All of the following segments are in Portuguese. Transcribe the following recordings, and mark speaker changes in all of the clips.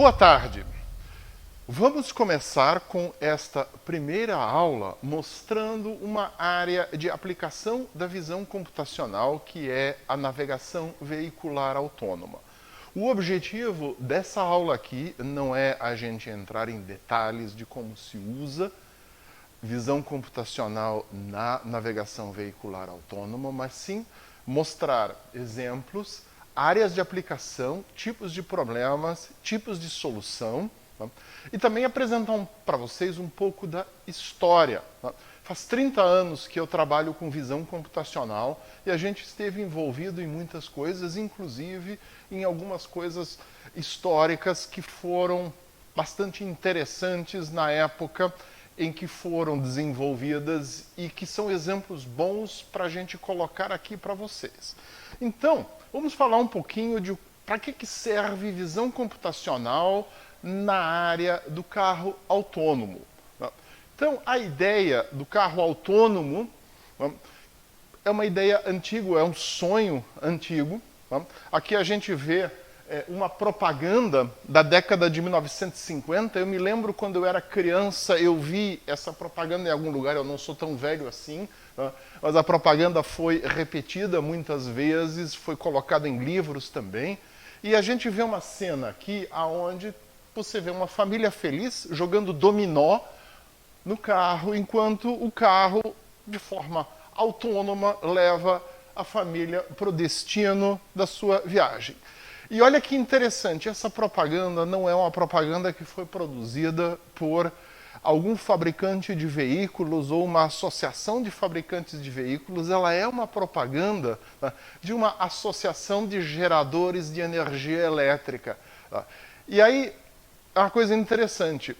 Speaker 1: Boa tarde. Vamos começar com esta primeira aula mostrando uma área de aplicação da visão computacional que é a navegação veicular autônoma. O objetivo dessa aula aqui não é a gente entrar em detalhes de como se usa visão computacional na navegação veicular autônoma, mas sim mostrar exemplos, áreas de aplicação, tipos de problemas, tipos de solução, tá? E também apresentar para vocês um pouco da história. Tá? Faz 30 anos que eu trabalho com visão computacional e a gente esteve envolvido em muitas coisas, inclusive em algumas coisas históricas que foram bastante interessantes na época em que foram desenvolvidas e que são exemplos bons para a gente colocar aqui para vocês. Então, vamos falar um pouquinho de para que serve visão computacional na área do carro autônomo. Então, a ideia do carro autônomo é uma ideia antiga, é um sonho antigo. Aqui a gente vê uma propaganda da década de 1950. Eu me lembro quando eu era criança, eu vi essa propaganda em algum lugar, eu não sou tão velho assim, mas a propaganda foi repetida muitas vezes, foi colocada em livros também. E a gente vê uma cena aqui onde você vê uma família feliz jogando dominó no carro, enquanto o carro, de forma autônoma, leva a família para o destino da sua viagem. E olha que interessante, essa propaganda não é uma propaganda que foi produzida por algum fabricante de veículos ou uma associação de fabricantes de veículos, ela é uma propaganda de uma associação de geradores de energia elétrica. E aí, é uma coisa interessante,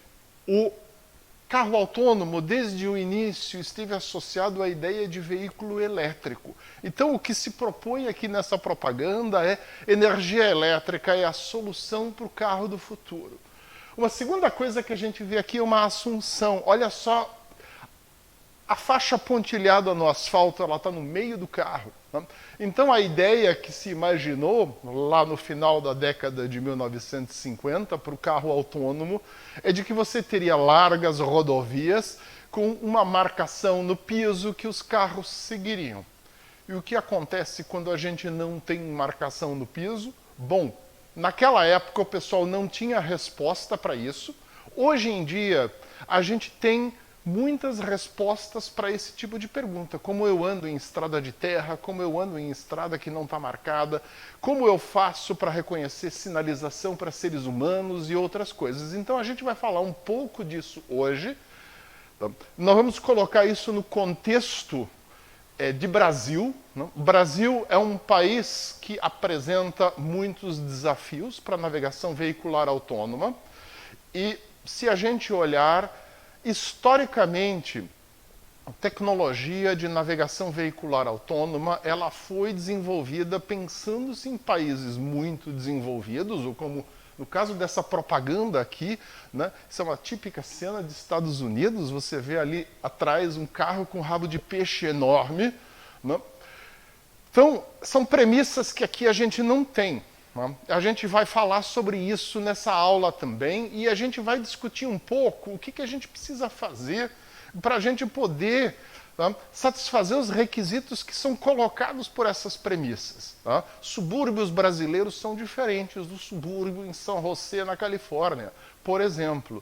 Speaker 1: o carro autônomo, desde o início, esteve associado à ideia de veículo elétrico. Então, o que se propõe aqui nessa propaganda é energia elétrica é a solução para o carro do futuro. Uma segunda coisa que a gente vê aqui é uma assunção. Olha só, a faixa pontilhada no asfalto, ela está no meio do carro. Né? Então, a ideia que se imaginou lá no final da década de 1950 para o carro autônomo é de que você teria largas rodovias com uma marcação no piso que os carros seguiriam. E o que acontece quando a gente não tem marcação no piso? Bom, naquela época o pessoal não tinha resposta para isso. Hoje em dia, a gente tem muitas respostas para esse tipo de pergunta. Como eu ando em estrada de terra, como eu ando em estrada que não está marcada, como eu faço para reconhecer sinalização para seres humanos e outras coisas. Então a gente vai falar um pouco disso hoje. Nós vamos colocar isso no contexto de Brasil. O Brasil é um país que apresenta muitos desafios para a navegação veicular autônoma. E se a gente olhar historicamente, a tecnologia de navegação veicular autônoma, ela foi desenvolvida pensando-se em países muito desenvolvidos, ou como no caso dessa propaganda aqui, né, isso é uma típica cena de Estados Unidos, você vê ali atrás um carro com rabo de peixe enorme. Né? Então, são premissas que aqui a gente não tem. A gente vai falar sobre isso nessa aula também e a gente vai discutir um pouco o que a gente precisa fazer para a gente poder satisfazer os requisitos que são colocados por essas premissas. Subúrbios brasileiros são diferentes do subúrbio em São José, na Califórnia, por exemplo.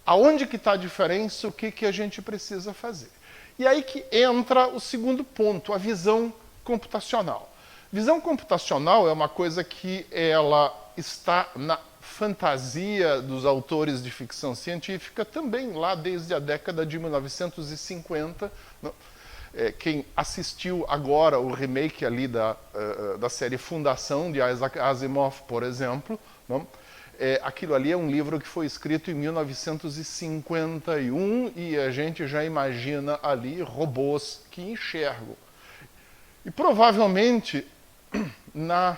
Speaker 1: Aonde que está a diferença, o que a gente precisa fazer? E aí que entra o segundo ponto, a visão computacional. Visão computacional é uma coisa que ela está na fantasia dos autores de ficção científica também lá desde a década de 1950. Quem assistiu agora o remake ali da série Fundação, de Isaac Asimov, por exemplo, aquilo ali é um livro que foi escrito em 1951 e a gente já imagina ali robôs que enxergam. E provavelmente na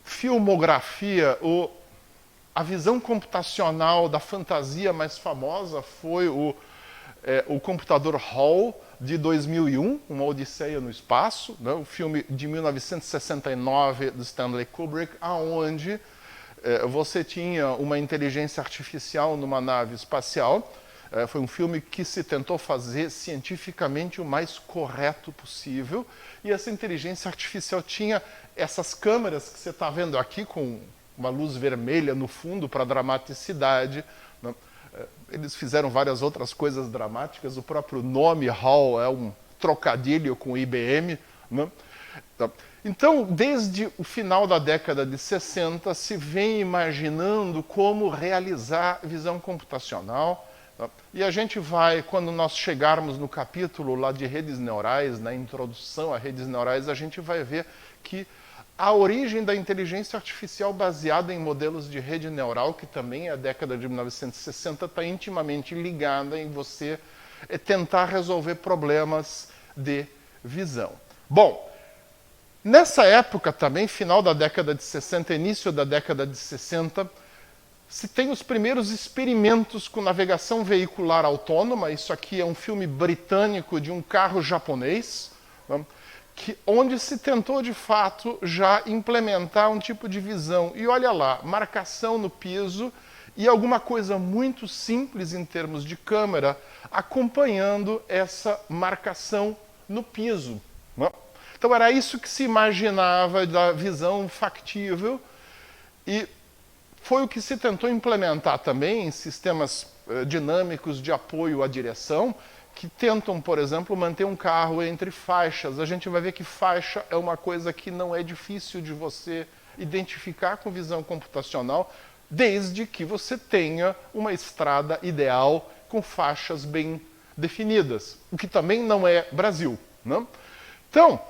Speaker 1: filmografia, a visão computacional da fantasia mais famosa foi o computador Hall, de 2001, Uma Odisseia no Espaço, né, o filme de 1969 do Stanley Kubrick, onde você tinha uma inteligência artificial numa nave espacial. Foi um filme que se tentou fazer cientificamente o mais correto possível. E essa inteligência artificial tinha essas câmeras que você está vendo aqui, com uma luz vermelha no fundo para dramaticidade, né? Eles fizeram várias outras coisas dramáticas. O próprio nome HAL é um trocadilho com IBM, né? Então, desde o final da década de 60, se vem imaginando como realizar visão computacional. E a gente vai, quando nós chegarmos no capítulo lá de redes neurais, na introdução a redes neurais, a gente vai ver que a origem da inteligência artificial baseada em modelos de rede neural, que também é a década de 1960, está intimamente ligada em você tentar resolver problemas de visão. Bom, nessa época também, final da década de 60, início da década de 60, se tem os primeiros experimentos com navegação veicular autônoma. Isso aqui é um filme britânico de um carro japonês, né, onde se tentou, de fato, já implementar um tipo de visão. E olha lá, marcação no piso e alguma coisa muito simples em termos de câmera acompanhando essa marcação no piso, né? Então era isso que se imaginava da visão factível, e foi o que se tentou implementar também em sistemas dinâmicos de apoio à direção, que tentam, por exemplo, manter um carro entre faixas. A gente vai ver que faixa é uma coisa que não é difícil de você identificar com visão computacional, desde que você tenha uma estrada ideal com faixas bem definidas, o que também não é Brasil, né? Então,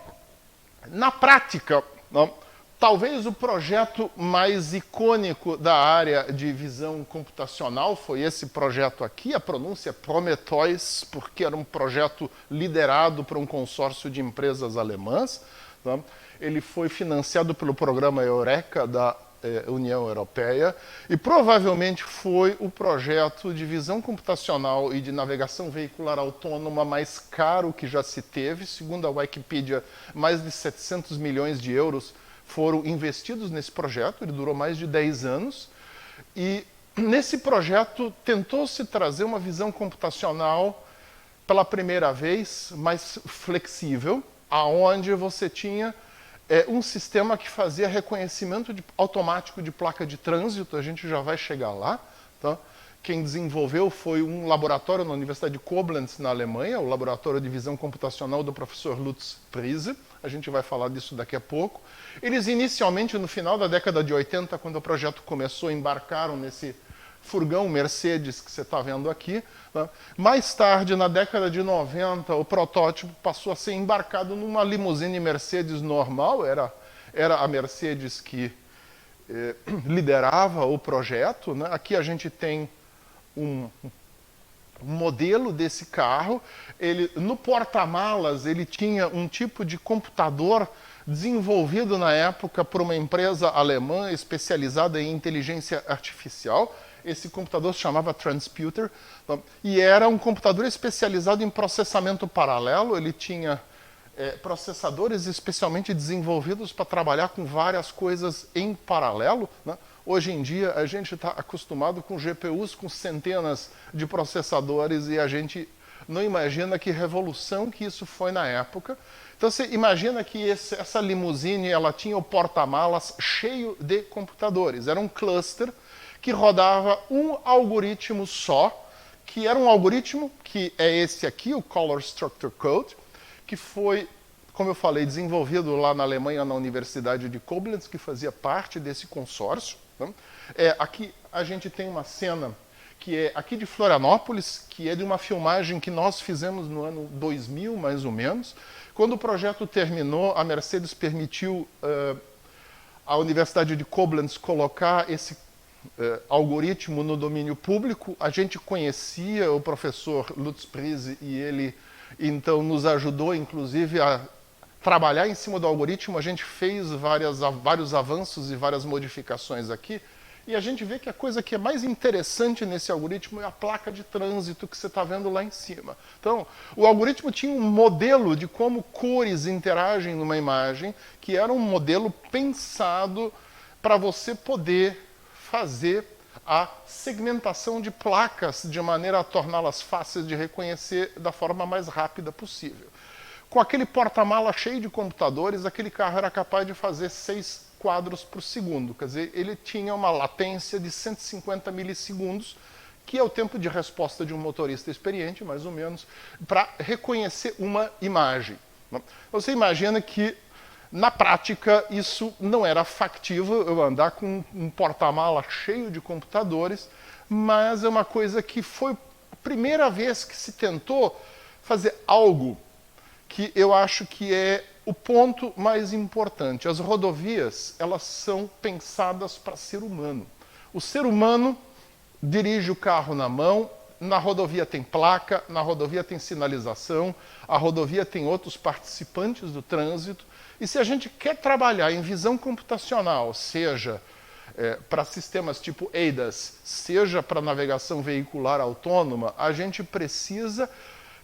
Speaker 1: na prática, né, talvez o projeto mais icônico da área de visão computacional foi esse projeto aqui. A pronúncia é Prometheus, porque era um projeto liderado por um consórcio de empresas alemãs, né? Ele foi financiado pelo programa Eureka da União Europeia e provavelmente foi o projeto de visão computacional e de navegação veicular autônoma mais caro que já se teve. Segundo a Wikipedia, mais de 700 milhões de euros foram investidos nesse projeto. Ele durou mais de 10 anos. E nesse projeto tentou-se trazer uma visão computacional pela primeira vez mais flexível, aonde você tinha um sistema que fazia reconhecimento automático de placa de trânsito. A gente já vai chegar lá, tá? Quem desenvolveu foi um laboratório na Universidade de Koblenz, na Alemanha, o laboratório de visão computacional do professor Lutz Priese. A gente vai falar disso daqui a pouco. Eles inicialmente, no final da década de 80, quando o projeto começou, embarcaram nesse furgão Mercedes que você está vendo aqui, né? Mais tarde, na década de 90, o protótipo passou a ser embarcado numa limusine Mercedes normal. Era a Mercedes que liderava o projeto, né? Aqui a gente tem um modelo desse carro. No porta-malas ele tinha um tipo de computador desenvolvido na época por uma empresa alemã especializada em inteligência artificial. Esse computador se chamava Transputer, e era um computador especializado em processamento paralelo. Ele tinha processadores especialmente desenvolvidos para trabalhar com várias coisas em paralelo, né? Hoje em dia a gente está acostumado com GPUs com centenas de processadores e a gente não imagina que revolução que isso foi na época. Então você imagina que essa limusine ela tinha o porta-malas cheio de computadores. Era um cluster que rodava um algoritmo só, que era um algoritmo que é esse aqui, o Color Structure Code, que foi, como eu falei, desenvolvido lá na Alemanha, na Universidade de Koblenz, que fazia parte desse consórcio, né? Aqui a gente tem uma cena que é aqui de Florianópolis, que é de uma filmagem que nós fizemos no ano 2000, mais ou menos. Quando o projeto terminou, a Mercedes permitiu à Universidade de Koblenz colocar esse algoritmo no domínio público. A gente conhecia o professor Lutz Priese e ele então nos ajudou, inclusive, a trabalhar em cima do algoritmo. A gente fez vários avanços e várias modificações aqui. E a gente vê que a coisa que é mais interessante nesse algoritmo é a placa de trânsito que você está vendo lá em cima. Então, o algoritmo tinha um modelo de como cores interagem numa imagem, que era um modelo pensado para você poder fazer a segmentação de placas de maneira a torná-las fáceis de reconhecer da forma mais rápida possível. Com aquele porta-mala cheio de computadores, aquele carro era capaz de fazer 6 quadros por segundo. Quer dizer, ele tinha uma latência de 150 milissegundos, que é o tempo de resposta de um motorista experiente, mais ou menos, para reconhecer uma imagem. Você imagina que, na prática, isso não era factível, eu andar com um porta-mala cheio de computadores, mas é uma coisa que foi a primeira vez que se tentou fazer algo que eu acho que é o ponto mais importante. As rodovias, elas são pensadas para ser humano. O ser humano dirige o carro na mão, na rodovia tem placa, na rodovia tem sinalização, a rodovia tem outros participantes do trânsito. E se a gente quer trabalhar em visão computacional, seja para sistemas tipo ADAS, seja para navegação veicular autônoma, a gente precisa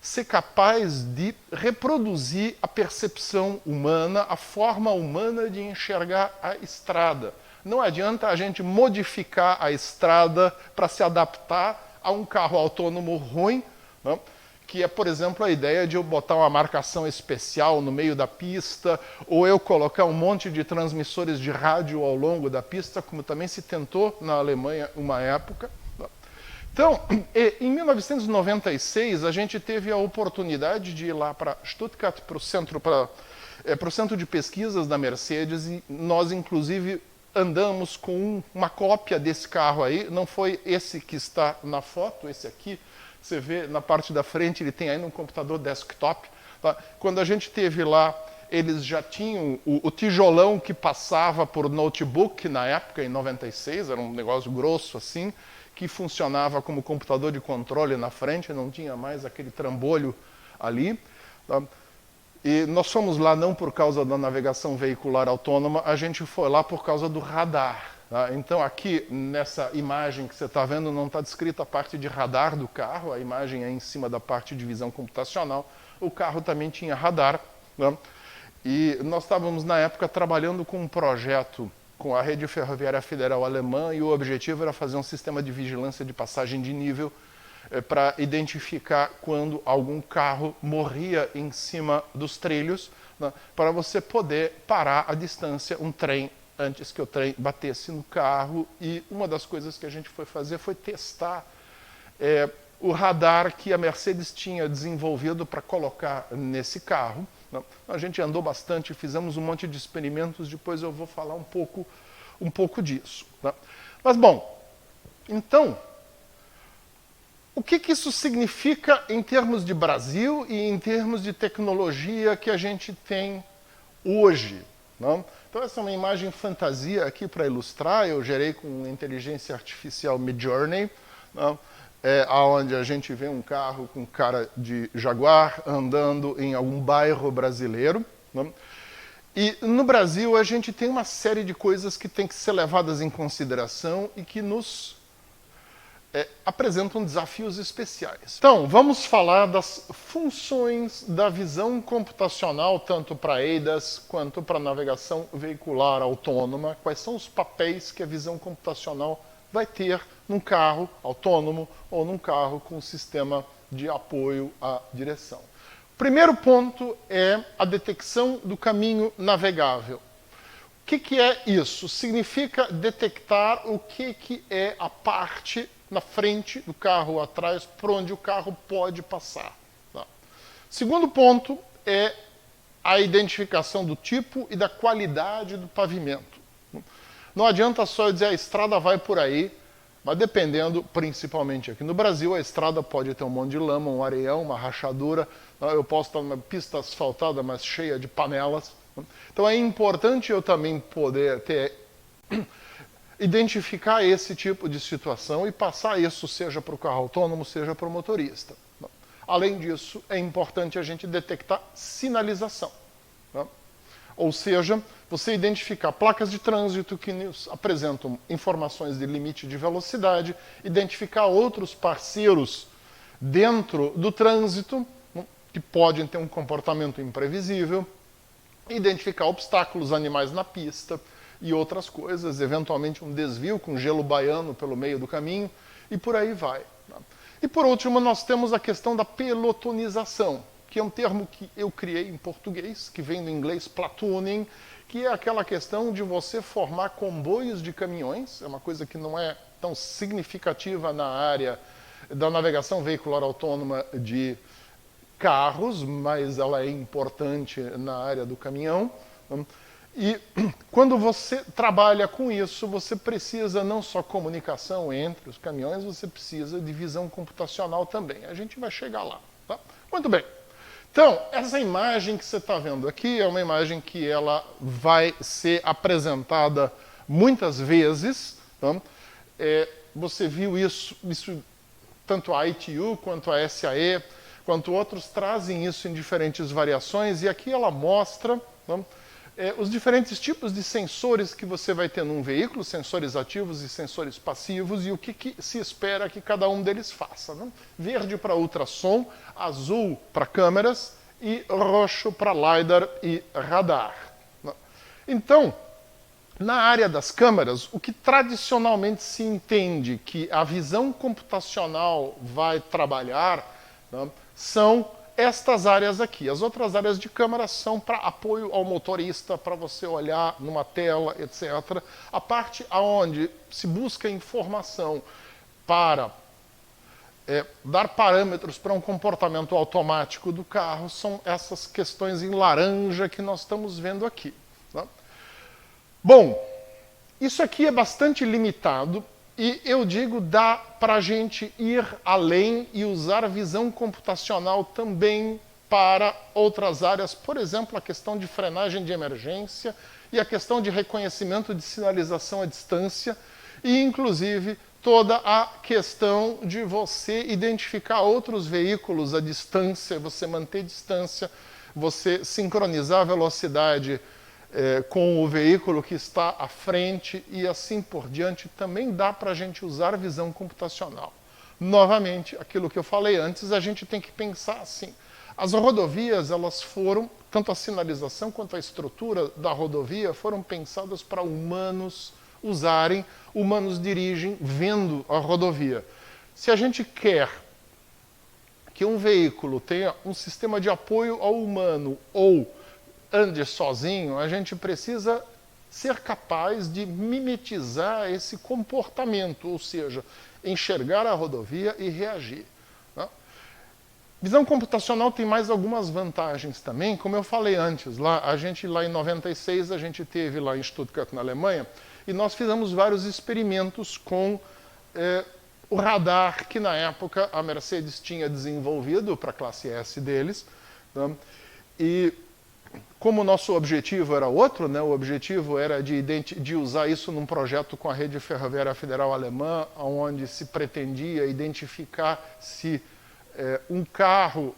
Speaker 1: ser capaz de reproduzir a percepção humana, a forma humana de enxergar a estrada. Não adianta a gente modificar a estrada para se adaptar a um carro autônomo ruim, não? Que é, por exemplo, a ideia de eu botar uma marcação especial no meio da pista, ou eu colocar um monte de transmissores de rádio ao longo da pista, como também se tentou na Alemanha uma época. Então, em 1996, a gente teve a oportunidade de ir lá para Stuttgart, para o centro de pesquisas da Mercedes, e nós, inclusive, andamos com uma cópia desse carro aí. Não foi esse que está na foto, esse aqui. Você vê na parte da frente, ele tem ainda um computador desktop. Tá? Quando a gente esteve lá, eles já tinham o tijolão que passava por notebook na época, em 96, era um negócio grosso assim, que funcionava como computador de controle na frente, não tinha mais aquele trambolho ali. Tá? E nós fomos lá não por causa da navegação veicular autônoma, a gente foi lá por causa do radar. Tá? Então aqui, nessa imagem que você está vendo, não está descrita a parte de radar do carro, a imagem é em cima da parte de visão computacional. O carro também tinha radar. Tá? E nós estávamos, na época, trabalhando com um projeto com a Rede Ferroviária Federal Alemã, e o objetivo era fazer um sistema de vigilância de passagem de nível para identificar quando algum carro morria em cima dos trilhos, né, para você poder parar à distância um trem antes que o trem batesse no carro. E uma das coisas que a gente foi fazer foi testar o radar que a Mercedes tinha desenvolvido para colocar nesse carro. A gente andou bastante, fizemos um monte de experimentos, depois eu vou falar um pouco disso. Tá? Mas, bom, então, o que isso significa em termos de Brasil e em termos de tecnologia que a gente tem hoje? Não? Então, essa é uma imagem fantasia aqui para ilustrar, eu gerei com inteligência artificial Midjourney, não? Onde a gente vê um carro com cara de Jaguar andando em algum bairro brasileiro. Né? E no Brasil a gente tem uma série de coisas que tem que ser levadas em consideração e que nos apresentam desafios especiais. Então, vamos falar das funções da visão computacional, tanto para ADAS quanto para navegação veicular autônoma. Quais são os papéis que a visão computacional vai ter num carro autônomo ou num carro com sistema de apoio à direção. O primeiro ponto é a detecção do caminho navegável. O que é isso? Significa detectar o que é a parte na frente do carro ou atrás por onde o carro pode passar. Tá? Segundo ponto é a identificação do tipo e da qualidade do pavimento. Não adianta só eu dizer a estrada vai por aí, mas dependendo, principalmente aqui no Brasil, a estrada pode ter um monte de lama, um areião, uma rachadura. Eu posso estar numa pista asfaltada, mas cheia de panelas. Então é importante eu também poder identificar esse tipo de situação e passar isso, seja para o carro autônomo, seja para o motorista. Além disso, é importante a gente detectar sinalização. Ou seja, você identificar placas de trânsito que nos apresentam informações de limite de velocidade, identificar outros parceiros dentro do trânsito, que podem ter um comportamento imprevisível, identificar obstáculos, animais na pista, e outras coisas, eventualmente um desvio com gelo baiano pelo meio do caminho, e por aí vai. E por último, nós temos a questão da pelotonização, que é um termo que eu criei em português, que vem do inglês platooning, que é aquela questão de você formar comboios de caminhões, é uma coisa que não é tão significativa na área da navegação veicular autônoma de carros, mas ela é importante na área do caminhão. E quando você trabalha com isso, você precisa não só comunicação entre os caminhões, você precisa de visão computacional também. A gente vai chegar lá. Tá? Muito bem. Então, essa imagem que você está vendo aqui é uma imagem que ela vai ser apresentada muitas vezes. Tá? Você viu isso, tanto a ITU quanto a SAE, quanto outros trazem isso em diferentes variações, e aqui ela mostra os diferentes tipos de sensores que você vai ter num veículo, sensores ativos e sensores passivos, e o que se espera que cada um deles faça. Verde para ultrassom, azul para câmeras e roxo para LiDAR e radar. Então, na área das câmeras, o que tradicionalmente se entende que a visão computacional vai trabalhar são estas áreas aqui. As outras áreas de câmera são para apoio ao motorista, para você olhar numa tela, etc. A parte onde se busca informação para dar parâmetros para um comportamento automático do carro são essas questões em laranja que nós estamos vendo aqui. Tá? Bom, isso aqui é bastante limitado. E eu digo, dá para a gente ir além e usar a visão computacional também para outras áreas, por exemplo, a questão de frenagem de emergência e a questão de reconhecimento de sinalização à distância e, inclusive, toda a questão de você identificar outros veículos à distância, você manter distância, você sincronizar a velocidade com o veículo que está à frente e assim por diante, também dá para a gente usar visão computacional. Novamente, aquilo que eu falei antes, a gente tem que pensar assim. As rodovias, elas foram, tanto a sinalização quanto a estrutura da rodovia, foram pensadas para humanos usarem, humanos dirigem vendo a rodovia. Se a gente quer que um veículo tenha um sistema de apoio ao humano ou ande sozinho, a gente precisa ser capaz de mimetizar esse comportamento, ou seja, enxergar a rodovia e reagir. Né? Visão computacional tem mais algumas vantagens também, como eu falei antes, lá em 96, a gente teve lá em Stuttgart, na Alemanha, e nós fizemos vários experimentos com o radar que na época a Mercedes tinha desenvolvido para a classe S deles, né? E como o nosso objetivo era outro, né, o objetivo era de usar isso num projeto com a Rede Ferroviária Federal Alemã, onde se pretendia identificar se um carro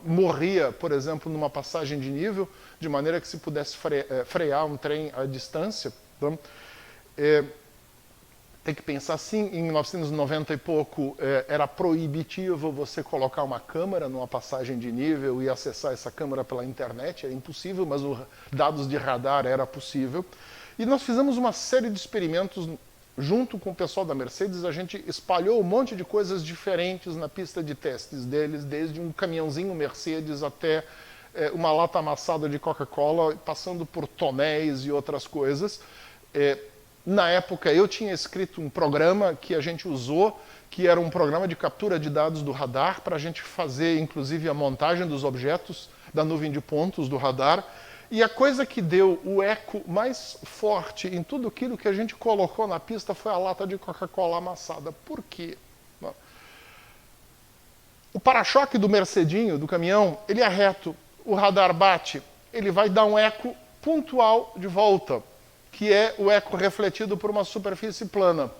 Speaker 1: morria, por exemplo, numa passagem de nível, de maneira que se pudesse frear um trem à distância. Então, tem que pensar assim, em 1990 e pouco era proibitivo você colocar uma câmera numa passagem de nível e acessar essa câmera pela internet, era impossível, mas os dados de radar era possível. E nós fizemos uma série de experimentos junto com o pessoal da Mercedes, a gente espalhou um monte de coisas diferentes na pista de testes deles, desde um caminhãozinho Mercedes até uma lata amassada de Coca-Cola, passando por tonéis e outras coisas. Na época, eu tinha escrito um programa que a gente usou, que era um programa de captura de dados do radar, para a gente fazer, inclusive, a montagem dos objetos da nuvem de pontos do radar. E a coisa que deu o eco mais forte em tudo aquilo que a gente colocou na pista foi a lata de Coca-Cola amassada. Por quê? O para-choque do Mercedinho, do caminhão, ele é reto. O radar bate, ele vai dar um eco pontual de volta, que é o eco refletido por uma superfície plana.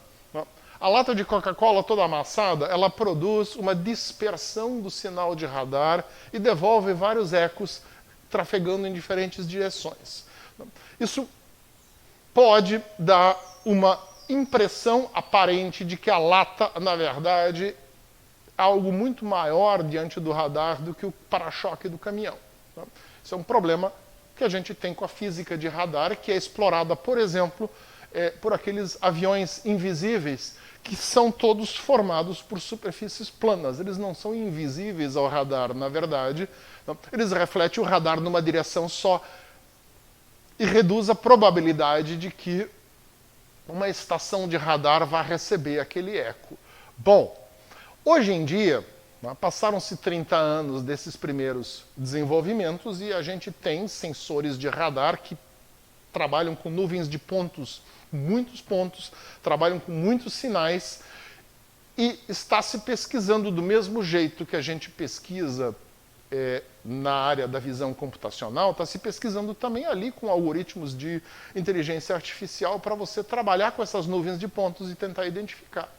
Speaker 1: A lata de Coca-Cola toda amassada, ela produz uma dispersão do sinal de radar e devolve vários ecos trafegando em diferentes direções. Isso pode dar uma impressão aparente de que a lata, na verdade, é algo muito maior diante do radar do que o para-choque do caminhão. Isso é um problema que a gente tem com a física de radar, que é explorada, por exemplo, por aqueles aviões invisíveis, que são todos formados por superfícies planas. Eles não são invisíveis ao radar, na verdade. Eles refletem o radar numa direção só e reduz a probabilidade de que uma estação de radar vá receber aquele eco. Bom, hoje em dia, passaram-se 30 anos desses primeiros desenvolvimentos e a gente tem sensores de radar que trabalham com nuvens de pontos, muitos pontos, trabalham com muitos sinais e está se pesquisando do mesmo jeito que a gente pesquisa na área da visão computacional, está se pesquisando também ali com algoritmos de inteligência artificial para você trabalhar com essas nuvens de pontos e tentar identificar.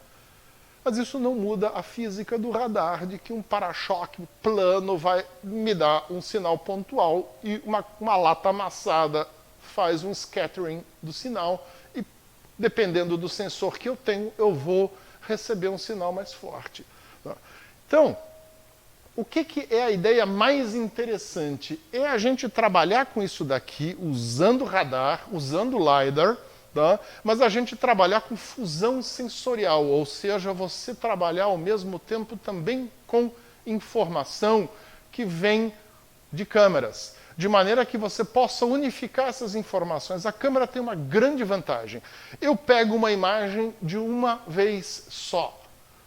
Speaker 1: Mas isso não muda a física do radar, de que um para-choque plano vai me dar um sinal pontual e uma lata amassada faz um scattering do sinal e, dependendo do sensor que eu tenho, eu vou receber um sinal mais forte. Então, o que é a ideia mais interessante? É a gente trabalhar com isso daqui, usando radar, usando LiDAR, tá? Mas a gente trabalhar com fusão sensorial, ou seja, você trabalhar ao mesmo tempo também com informação que vem de câmeras, de maneira que você possa unificar essas informações. A câmera tem uma grande vantagem. Eu pego uma imagem de uma vez só.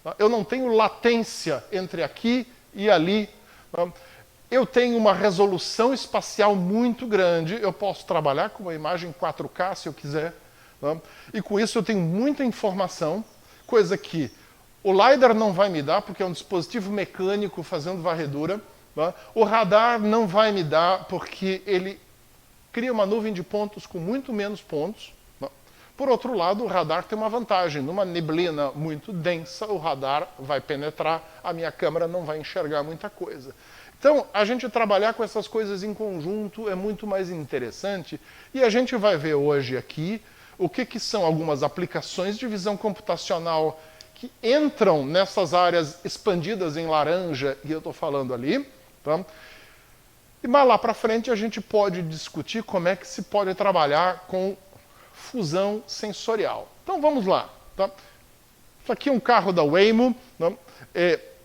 Speaker 1: Tá? Eu não tenho latência entre aqui e ali. Tá? Eu tenho uma resolução espacial muito grande, eu posso trabalhar com uma imagem 4K se eu quiser. Tá? E com isso eu tenho muita informação, coisa que o LiDAR não vai me dar, porque é um dispositivo mecânico fazendo varredura. Tá? O radar não vai me dar, porque ele cria uma nuvem de pontos com muito menos pontos. Tá? Por outro lado, o radar tem uma vantagem. Numa neblina muito densa, o radar vai penetrar, a minha câmera não vai enxergar muita coisa. Então, a gente trabalhar com essas coisas em conjunto é muito mais interessante. E a gente vai ver hoje aqui o que são algumas aplicações de visão computacional que entram nessas áreas expandidas em laranja, e eu estou falando ali. Tá? E mais lá para frente a gente pode discutir como é que se pode trabalhar com fusão sensorial. Então vamos lá. Tá? Isso aqui é um carro da Waymo. Tá?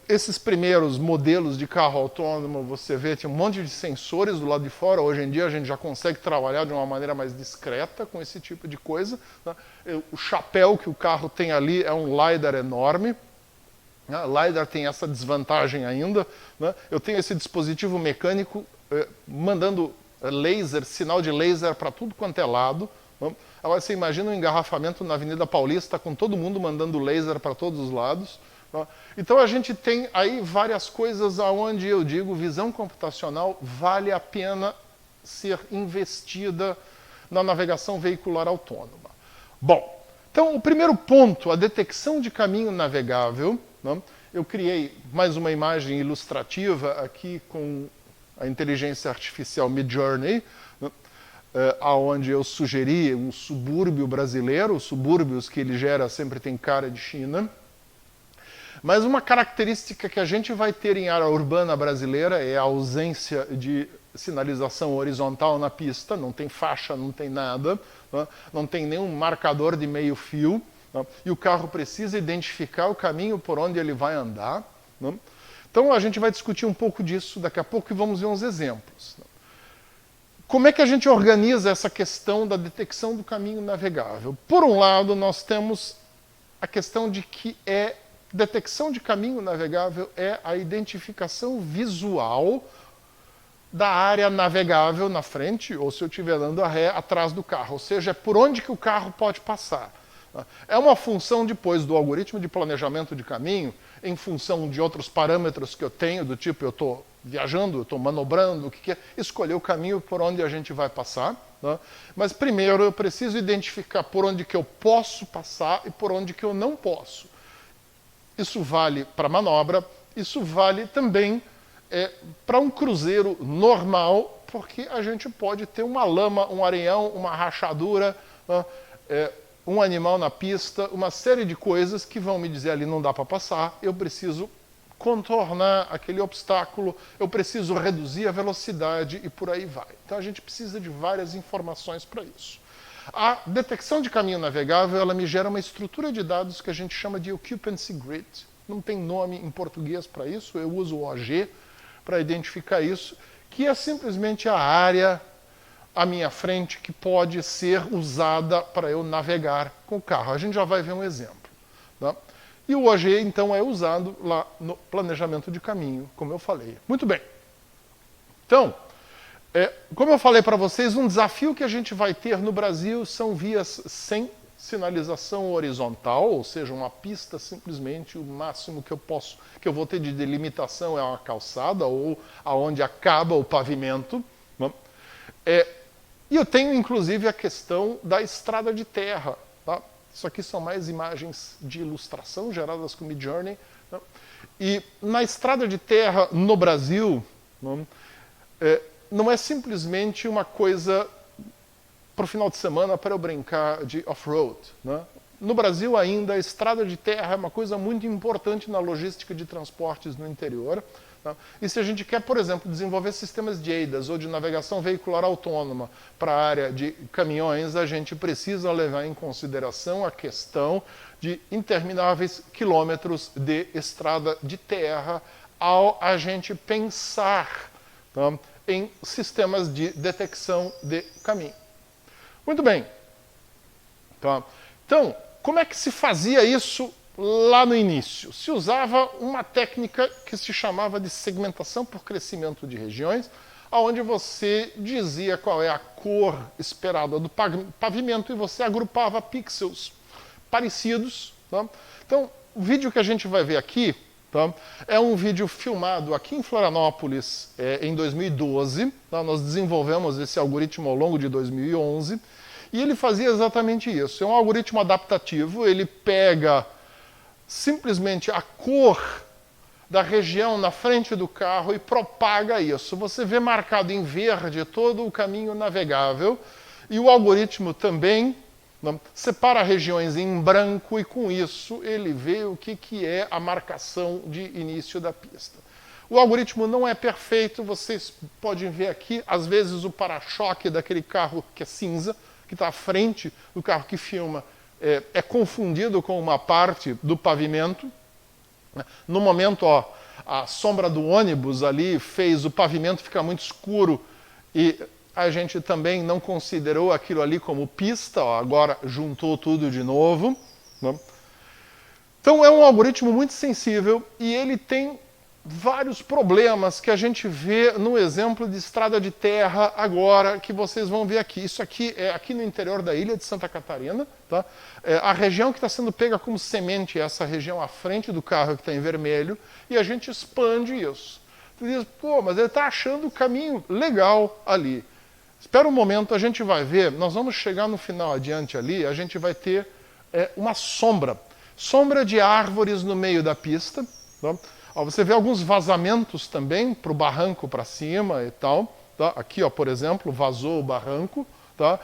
Speaker 1: Esses primeiros modelos de carro autônomo, você vê, tem um monte de sensores do lado de fora. Hoje em dia a gente já consegue trabalhar de uma maneira mais discreta com esse tipo de coisa. Tá? O chapéu que o carro tem ali é um LiDAR enorme. LiDAR tem essa desvantagem ainda. Né? Eu tenho esse dispositivo mecânico mandando laser, sinal de laser para tudo quanto é lado. Né? Agora você imagina um engarrafamento na Avenida Paulista com todo mundo mandando laser para todos os lados. Né? Então a gente tem aí várias coisas aonde eu digo visão computacional vale a pena ser investida na navegação veicular autônoma. Bom, então o primeiro ponto, a detecção de caminho navegável. Né? Eu criei mais uma imagem ilustrativa aqui com a inteligência artificial Midjourney, né? Onde eu sugeri um subúrbio brasileiro, os subúrbios que ele gera sempre tem cara de China. Mas uma característica que a gente vai ter em área urbana brasileira é a ausência de sinalização horizontal na pista, não tem faixa, não tem nada, né? Não tem nenhum marcador de meio fio. E o carro precisa identificar o caminho por onde ele vai andar. Né? Então a gente vai discutir um pouco disso daqui a pouco e vamos ver uns exemplos. Como é que a gente organiza essa questão da detecção do caminho navegável? Por um lado, nós temos a questão de que detecção de caminho navegável é a identificação visual da área navegável na frente, ou se eu estiver dando a ré, atrás do carro. Ou seja, é por onde que o carro pode passar. É uma função depois do algoritmo de planejamento de caminho, em função de outros parâmetros que eu tenho, do tipo eu estou viajando, eu estou manobrando, o que é, escolher o caminho por onde a gente vai passar. Né? Mas primeiro eu preciso identificar por onde que eu posso passar e por onde que eu não posso. Isso vale para manobra, isso vale também para um cruzeiro normal, porque a gente pode ter uma lama, um areião, uma rachadura, um animal na pista, uma série de coisas que vão me dizer ali não dá para passar, eu preciso contornar aquele obstáculo, eu preciso reduzir a velocidade e por aí vai. Então a gente precisa de várias informações para isso. A detecção de caminho navegável, ela me gera uma estrutura de dados que a gente chama de Occupancy Grid. Não tem nome em português para isso, eu uso o OG para identificar isso, que é simplesmente a área à minha frente que pode ser usada para eu navegar com o carro. A gente já vai ver um exemplo. Tá? E o OG, então, é usado lá no planejamento de caminho, como eu falei. Muito bem. Então, como eu falei para vocês, um desafio que a gente vai ter no Brasil são vias sem sinalização horizontal, ou seja, uma pista simplesmente, o máximo que eu vou ter de delimitação é uma calçada, ou aonde acaba o pavimento. Né? E eu tenho, inclusive, a questão da estrada de terra. Tá? Isso aqui são mais imagens de ilustração geradas com Midjourney. Né? E na estrada de terra, no Brasil, não é simplesmente uma coisa para o final de semana para eu brincar de off-road. Né? No Brasil, ainda, a estrada de terra é uma coisa muito importante na logística de transportes no interior. Tá? E se a gente quer, por exemplo, desenvolver sistemas de EIDAS ou de navegação veicular autônoma para a área de caminhões, a gente precisa levar em consideração a questão de intermináveis quilômetros de estrada de terra ao a gente pensar, tá, em sistemas de detecção de caminho. Muito bem. Tá? Então, como é que se fazia isso lá no início? Se usava uma técnica que se chamava de segmentação por crescimento de regiões, onde você dizia qual é a cor esperada do pavimento e você agrupava pixels parecidos. Tá? Então, o vídeo que a gente vai ver aqui, tá, é um vídeo filmado aqui em Florianópolis em 2012. Tá? Nós desenvolvemos esse algoritmo ao longo de 2011 e ele fazia exatamente isso. É um algoritmo adaptativo, ele pega simplesmente a cor da região na frente do carro e propaga isso. Você vê marcado em verde todo o caminho navegável e o algoritmo também separa regiões em branco e com isso ele vê o que é a marcação de início da pista. O algoritmo não é perfeito, vocês podem ver aqui, às vezes o para-choque daquele carro que é cinza, que está à frente do carro que filma, é confundido com uma parte do pavimento. No momento, a sombra do ônibus ali fez o pavimento ficar muito escuro e a gente também não considerou aquilo ali como pista, agora juntou tudo de novo. Né? Então é um algoritmo muito sensível e ele tem vários problemas que a gente vê no exemplo de estrada de terra agora, que vocês vão ver aqui. Isso aqui é aqui no interior da ilha de Santa Catarina. Tá? A região que está sendo pega como semente é essa região à frente do carro que está em vermelho e a gente expande isso. Você diz, pô, mas ele está achando o caminho legal ali. Espera um momento, a gente vai ver, nós vamos chegar no final adiante ali, a gente vai ter uma sombra. Sombra de árvores no meio da pista. Tá? Você vê alguns vazamentos também para o barranco para cima e tal. Tá? Aqui, por exemplo, vazou o barranco. Tá?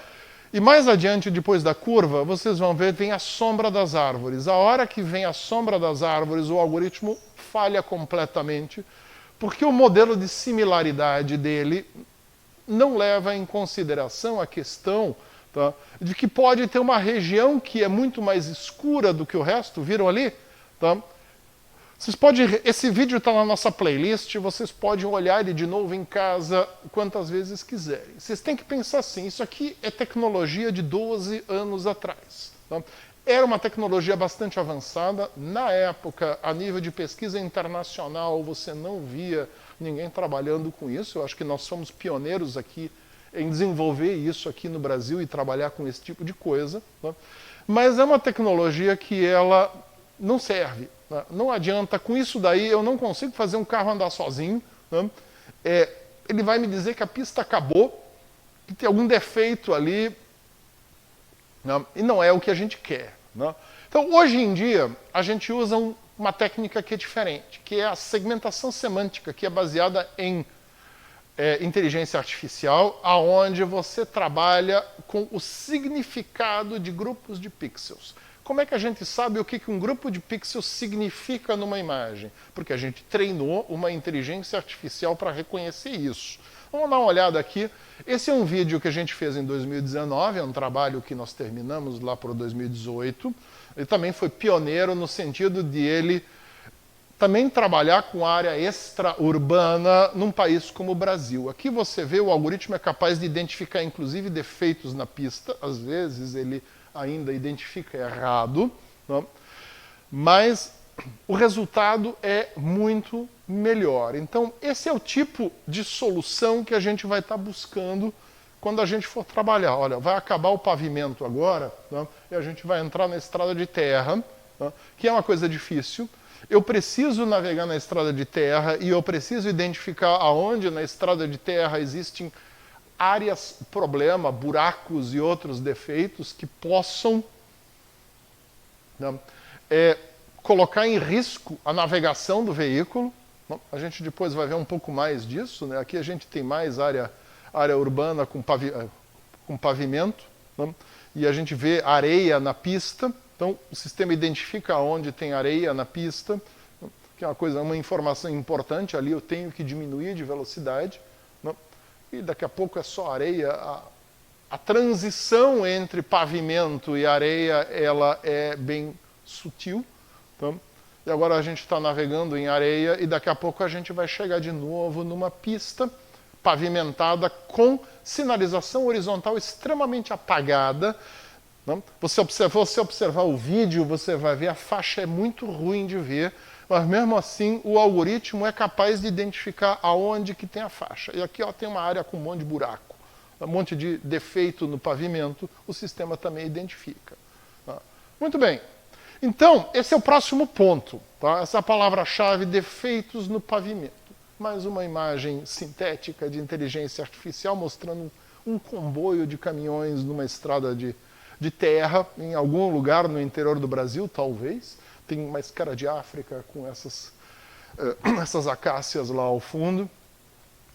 Speaker 1: E mais adiante, depois da curva, vocês vão ver, vem a sombra das árvores. A hora que vem a sombra das árvores, o algoritmo falha completamente, porque o modelo de similaridade dele não leva em consideração a questão, tá, de que pode ter uma região que é muito mais escura do que o resto. Viram ali? Tá? Vocês podem, esse vídeo está na nossa playlist, vocês podem olhar ele de novo em casa quantas vezes quiserem. Vocês têm que pensar assim, isso aqui é tecnologia de 12 anos atrás. Tá? Era uma tecnologia bastante avançada. Na época, a nível de pesquisa internacional, você não via ninguém trabalhando com isso. Eu acho que nós somos pioneiros aqui em desenvolver isso aqui no Brasil e trabalhar com esse tipo de coisa. Tá? Mas é uma tecnologia que ela não serve. Tá? Não adianta. Com isso daí, eu não consigo fazer um carro andar sozinho. Tá? Ele vai me dizer que a pista acabou, que tem algum defeito ali, né? E não é o que a gente quer. Né? Então, hoje em dia, a gente usa uma técnica que é diferente, que é a segmentação semântica, que é baseada em inteligência artificial, aonde você trabalha com o significado de grupos de pixels. Como é que a gente sabe o que um grupo de pixels significa numa imagem? Porque a gente treinou uma inteligência artificial para reconhecer isso. Vamos dar uma olhada aqui. Esse é um vídeo que a gente fez em 2019, é um trabalho que nós terminamos lá por 2018. Ele também foi pioneiro no sentido de ele também trabalhar com área extra-urbana num país como o Brasil. Aqui você vê, o algoritmo é capaz de identificar inclusive defeitos na pista, às vezes ele ainda identifica errado, não? Mas o resultado é muito melhor. Então, esse é o tipo de solução que a gente vai estar buscando quando a gente for trabalhar. Olha, vai acabar o pavimento agora, não? E a gente vai entrar na estrada de terra, não? Que é uma coisa difícil. Eu preciso navegar na estrada de terra e eu preciso identificar aonde na estrada de terra existem áreas problema, buracos e outros defeitos que possam, não, colocar em risco a navegação do veículo. Não? A gente depois vai ver um pouco mais disso. Né? Aqui a gente tem mais área urbana com pavimento, não? E a gente vê areia na pista. Então, o sistema identifica onde tem areia na pista, que é uma informação importante. Ali eu tenho que diminuir de velocidade, não? E daqui a pouco é só areia. A transição entre pavimento e areia ela é bem sutil. Então, e agora a gente está navegando em areia e daqui a pouco a gente vai chegar de novo numa pista pavimentada com sinalização horizontal extremamente apagada. Não? Você observar o vídeo, você vai ver a faixa é muito ruim de ver, mas mesmo assim o algoritmo é capaz de identificar aonde que tem a faixa. E aqui ó, tem uma área com um monte de buraco, um monte de defeito no pavimento, o sistema também identifica. Tá? Muito bem. Então, esse é o próximo ponto. Tá? Essa palavra-chave, defeitos no pavimento. Mais uma imagem sintética de inteligência artificial mostrando um comboio de caminhões numa estrada de terra, em algum lugar no interior do Brasil, talvez. Tem uma escara de África com essas acácias lá ao fundo.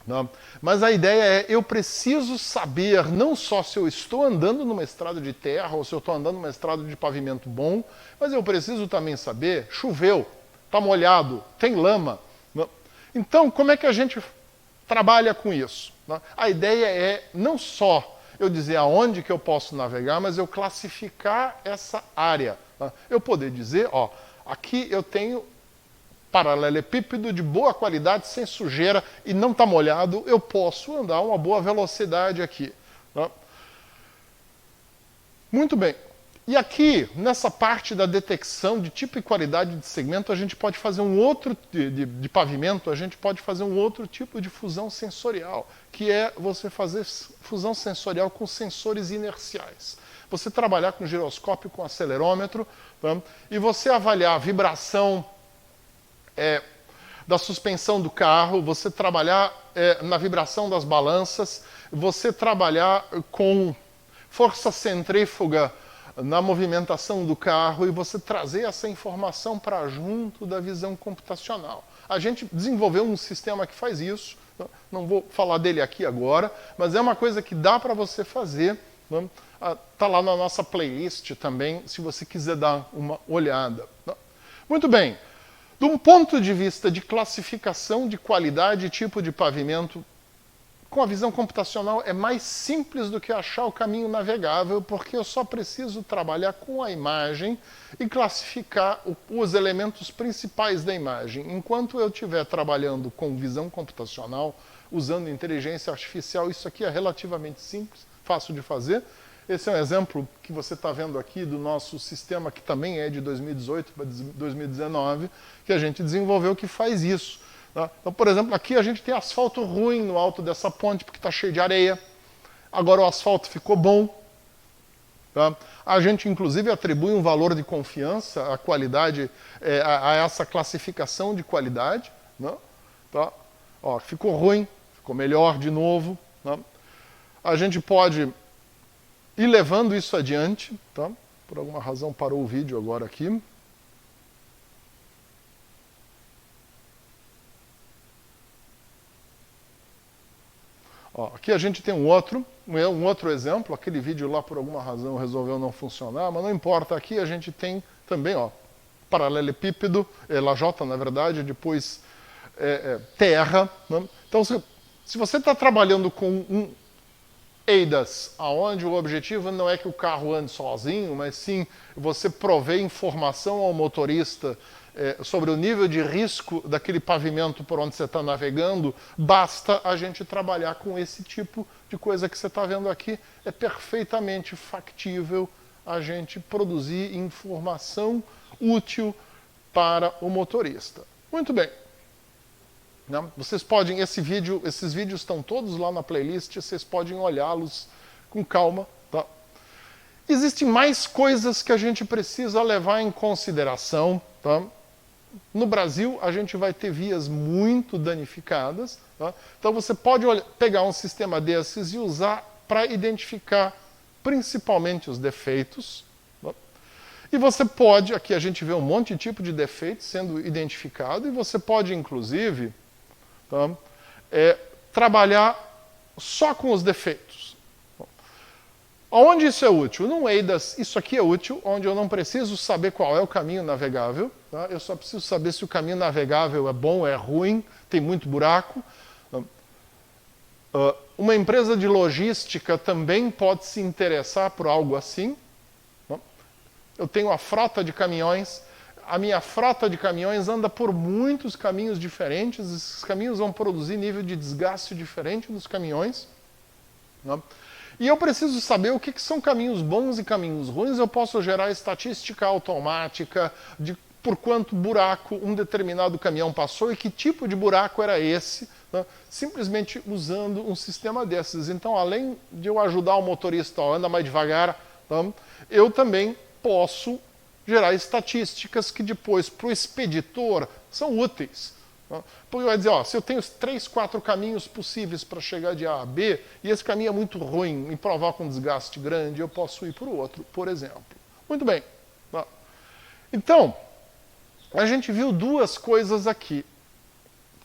Speaker 1: Não? Mas a ideia é, eu preciso saber não só se eu estou andando numa estrada de terra ou se eu estou andando numa estrada de pavimento bom, mas eu preciso também saber, choveu, está molhado, tem lama. Não? Então, como é que a gente trabalha com isso? Não? A ideia é não só eu dizer aonde que eu posso navegar, mas eu classificar essa área. Não? Eu poder dizer, ó, aqui eu tenho paralelepípedo de boa qualidade, sem sujeira e não está molhado, eu posso andar a uma boa velocidade aqui. Tá? Muito bem. E aqui, nessa parte da detecção de tipo e qualidade de segmento, a gente pode fazer um outro de pavimento, a gente pode fazer um outro tipo de fusão sensorial, que é você fazer fusão sensorial com sensores inerciais. Você trabalhar com giroscópio, com acelerômetro, tá? E você avaliar a vibração da suspensão do carro, você trabalhar na vibração das balanças, você trabalhar com força centrífuga na movimentação do carro e você trazer essa informação para junto da visão computacional. A gente desenvolveu um sistema que faz isso, não vou falar dele aqui agora, mas é uma coisa que dá para você fazer, está lá na nossa playlist também, se você quiser dar uma olhada. Muito bem. De um ponto de vista de classificação de qualidade e tipo de pavimento, com a visão computacional é mais simples do que achar o caminho navegável, porque eu só preciso trabalhar com a imagem e classificar os elementos principais da imagem. Enquanto eu estiver trabalhando com visão computacional, usando inteligência artificial, isso aqui é relativamente simples, fácil de fazer. Esse é um exemplo que você está vendo aqui do nosso sistema, que também é de 2018 para 2019, que a gente desenvolveu que faz isso. Tá? Então, por exemplo, aqui a gente tem asfalto ruim no alto dessa ponte, porque está cheio de areia. Agora o asfalto ficou bom. Tá? A gente, inclusive, atribui um valor de confiança à qualidade, a essa classificação de qualidade. Né? Tá? Ó, ficou ruim, ficou melhor de novo. Né? A gente pode ir levando isso adiante, tá? Por alguma razão parou o vídeo agora aqui. Ó, aqui a gente tem um outro exemplo. Aquele vídeo lá, por alguma razão, resolveu não funcionar, mas não importa. Aqui a gente tem também, ó, paralelepípedo, lajota, na verdade, depois terra. Né? Então, se você está trabalhando com um ADAS, onde o objetivo não é que o carro ande sozinho, mas sim você prover informação ao motorista sobre o nível de risco daquele pavimento por onde você está navegando, basta a gente trabalhar com esse tipo de coisa que você está vendo aqui. É perfeitamente factível a gente produzir informação útil para o motorista. Muito bem. Vocês podem, esses vídeos estão todos lá na playlist, vocês podem olhá-los com calma. Tá? Existem mais coisas que a gente precisa levar em consideração. Tá? No Brasil, a gente vai ter vias muito danificadas. Tá? Então você pode pegar um sistema desses e usar para identificar principalmente os defeitos. Tá? E você pode, aqui a gente vê um monte de tipo de defeitos sendo identificado, e você pode, inclusive, tá, trabalhar só com os defeitos. Onde isso é útil? No ADAS, isso aqui é útil, onde eu não preciso saber qual é o caminho navegável. Tá? Eu só preciso saber se o caminho navegável é bom ou é ruim, tem muito buraco. Uma empresa de logística também pode se interessar por algo assim. Tá? Eu tenho a frota de caminhões. A minha frota de caminhões anda por muitos caminhos diferentes. Esses caminhos vão produzir nível de desgaste diferente dos caminhões. Tá? E eu preciso saber o que são caminhos bons e caminhos ruins. Eu posso gerar estatística automática de por quanto buraco um determinado caminhão passou e que tipo de buraco era esse, né? Simplesmente usando um sistema desses. Então, além de eu ajudar o motorista a andar mais devagar, tá? Eu também posso gerar estatísticas que depois, para o expeditor, são úteis. Porque vai dizer, ó, se eu tenho 3, 4 caminhos possíveis para chegar de A a B, e esse caminho é muito ruim, me provoca um desgaste grande, eu posso ir para o outro, por exemplo. Muito bem. Então, a gente viu duas coisas aqui,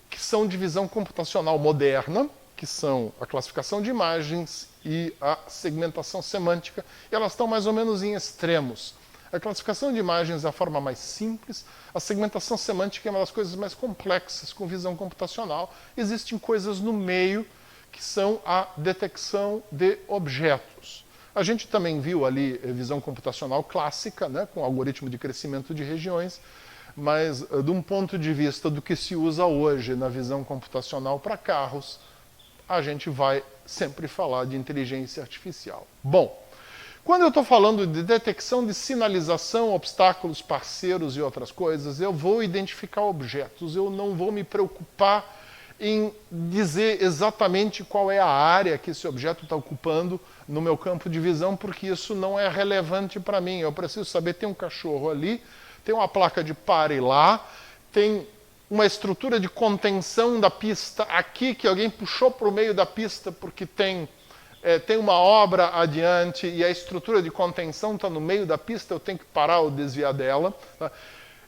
Speaker 1: que são de visão computacional moderna, que são a classificação de imagens e a segmentação semântica, e elas estão mais ou menos em extremos. A classificação de imagens é a forma mais simples, a segmentação semântica é uma das coisas mais complexas com visão computacional. Existem coisas no meio que são a detecção de objetos. A gente também viu ali visão computacional clássica, né, com algoritmo de crescimento de regiões, mas de um ponto de vista do que se usa hoje na visão computacional para carros, a gente vai sempre falar de inteligência artificial. Bom, quando eu estou falando de detecção de sinalização, obstáculos, parceiros e outras coisas, eu vou identificar objetos, eu não vou me preocupar em dizer exatamente qual é a área que esse objeto está ocupando no meu campo de visão, porque isso não é relevante para mim. Eu preciso saber, tem um cachorro ali, tem uma placa de pare lá, tem uma estrutura de contenção da pista aqui, que alguém puxou para o meio da pista porque tem uma obra adiante e a estrutura de contenção está no meio da pista, eu tenho que parar ou desviar dela. Tá?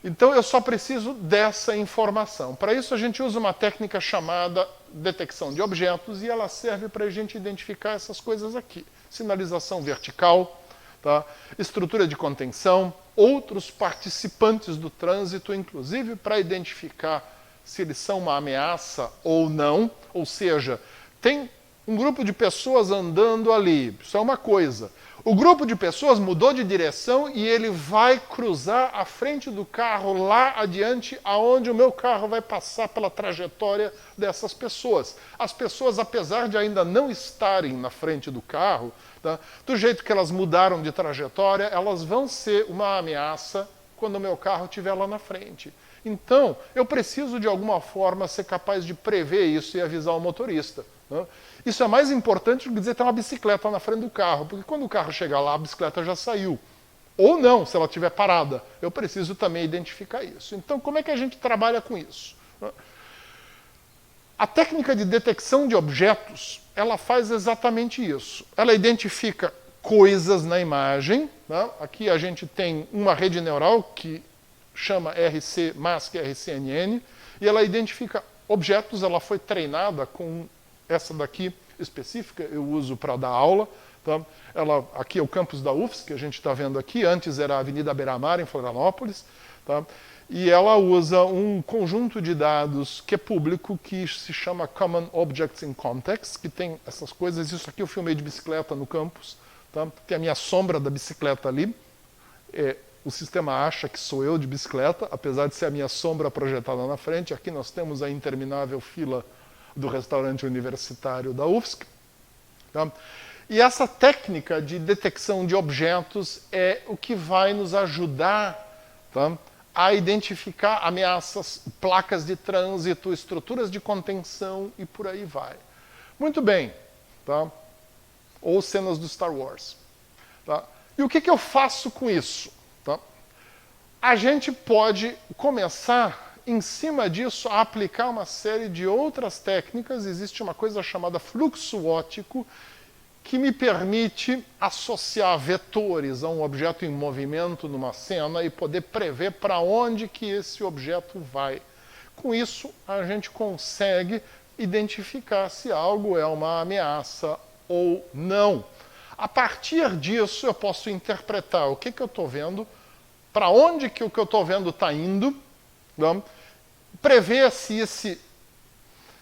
Speaker 1: Então eu só preciso dessa informação. Para isso a gente usa uma técnica chamada detecção de objetos e ela serve para a gente identificar essas coisas aqui. Sinalização vertical, tá? Estrutura de contenção, outros participantes do trânsito, inclusive para identificar se eles são uma ameaça ou não, ou seja, tem um grupo de pessoas andando ali, isso é uma coisa. O grupo de pessoas mudou de direção e ele vai cruzar a frente do carro lá adiante, aonde o meu carro vai passar pela trajetória dessas pessoas. As pessoas, apesar de ainda não estarem na frente do carro, tá, do jeito que elas mudaram de trajetória, elas vão ser uma ameaça quando o meu carro estiver lá na frente. Então, eu preciso de alguma forma ser capaz de prever isso e avisar o motorista. Né? Isso é mais importante do que dizer que tem uma bicicleta na frente do carro, porque quando o carro chegar lá, a bicicleta já saiu. Ou não, se ela estiver parada. Eu preciso também identificar isso. Então, como é que a gente trabalha com isso? A técnica de detecção de objetos, ela faz exatamente isso. Ela identifica coisas na imagem. Né? Aqui a gente tem uma rede neural que chama RCMask-RCNN, e ela identifica objetos, ela foi treinada com essa daqui, específica, eu uso para dar aula. Tá? Aqui é o campus da UFSC, que a gente está vendo aqui. Antes era a Avenida Beira-Mar, em Florianópolis. Tá? E ela usa um conjunto de dados que é público, que se chama Common Objects in Context, que tem essas coisas. Isso aqui eu filmei de bicicleta no campus. Tá? Tem a minha sombra da bicicleta ali. O sistema acha que sou eu de bicicleta, apesar de ser a minha sombra projetada na frente. Aqui nós temos a interminável fila do restaurante universitário da UFSC. Tá? E essa técnica de detecção de objetos é o que vai nos ajudar, tá, a identificar ameaças, placas de trânsito, estruturas de contenção e por aí vai. Muito bem. Tá? Ou cenas do Star Wars. Tá? E o que eu faço com isso? Tá? A gente pode começar, em cima disso, a aplicar uma série de outras técnicas. Existe uma coisa chamada fluxo óptico, que me permite associar vetores a um objeto em movimento numa cena e poder prever para onde que esse objeto vai. Com isso, a gente consegue identificar se algo é uma ameaça ou não. A partir disso, eu posso interpretar o que eu estou vendo, para onde que o que eu estou vendo está indo, né? Prever se